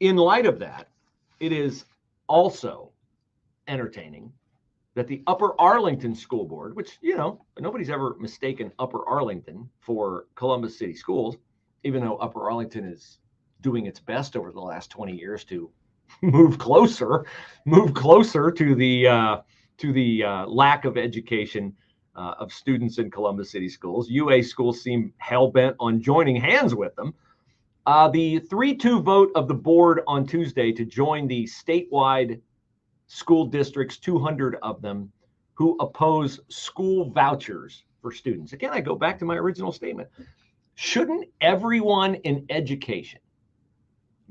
in light of that, it is also entertaining that the Upper Arlington School Board, which, you know, nobody's ever mistaken Upper Arlington for Columbus City Schools, even though Upper Arlington is doing its best over the last 20 years to move closer to the lack of education of students in Columbus City Schools. UA schools seem hell-bent on joining hands with them. The 3-2 vote of the board on Tuesday to join the statewide school districts, 200 of them, who oppose school vouchers for students. Again, I go back to my original statement. Shouldn't everyone in education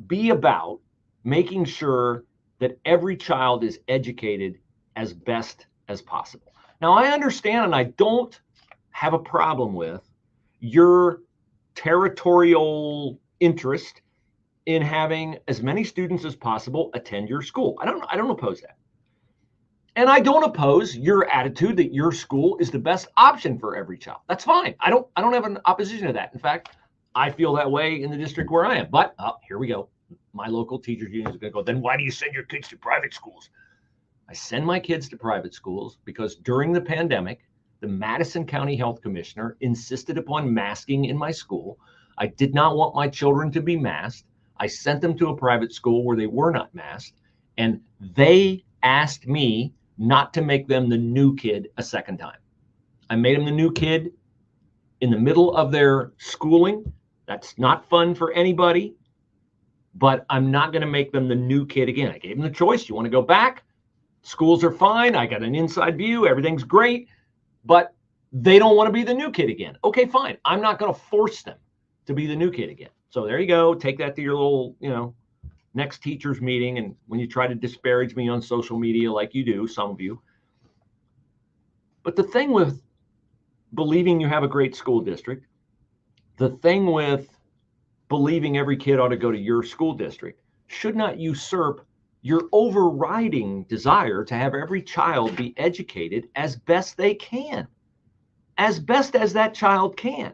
be about making sure that every child is educated as best as possible? Now, I understand, and I don't have a problem with your territorial interest in having as many students as possible attend your school. I don't oppose that. And I don't oppose your attitude that your school is the best option for every child. That's fine. I don't have an opposition to that. In fact, I feel that way in the district where I am. But here we go. My local teachers union is going to go, then why do you send your kids to private schools? I send my kids to private schools because during the pandemic, the Madison County Health Commissioner insisted upon masking in my school. I did not want my children to be masked. I sent them to a private school where they were not masked, and they asked me not to make them the new kid a second time. I made them the new kid in the middle of their schooling. That's not fun for anybody, but I'm not going to make them the new kid again. I gave them the choice. You want to go back? Schools are fine. I got an inside view. Everything's great, but they don't want to be the new kid again. Okay, fine. I'm not going to force them to be the new kid again. So there you go. Take that to your little, next teachers meeting. And when you try to disparage me on social media, like you do, some of you. But the thing with believing you have a great school district, the thing with believing every kid ought to go to your school district should not usurp your overriding desire to have every child be educated as best they can, as best as that child can.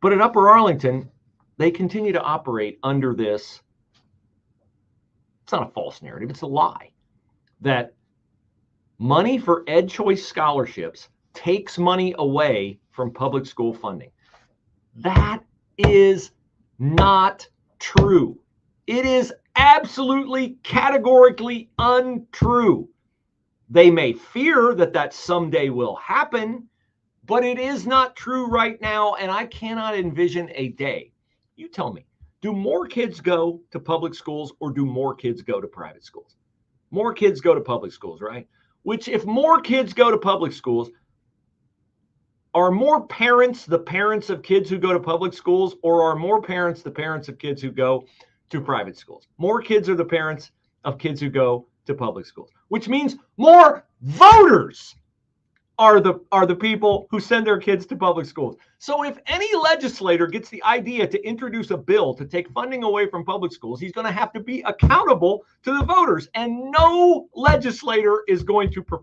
But at Upper Arlington, they continue to operate under this, it's not a false narrative, it's a lie, that money for Ed Choice scholarships takes money away from public school funding. That is not true. It is absolutely categorically untrue. They may fear that that someday will happen, but it is not true right now, and I cannot envision a day. You tell me, do more kids go to public schools or do more kids go to private schools? More kids go to public schools, right? Which, if more kids go to public schools, are more parents the parents of kids who go to public schools, or are more parents the parents of kids who go to private schools? More kids are the parents of kids who go to public schools, which means more voters are the people who send their kids to public schools. So if any legislator gets the idea to introduce a bill to take funding away from public schools, he's going to have to be accountable to the voters, and no legislator is going to propose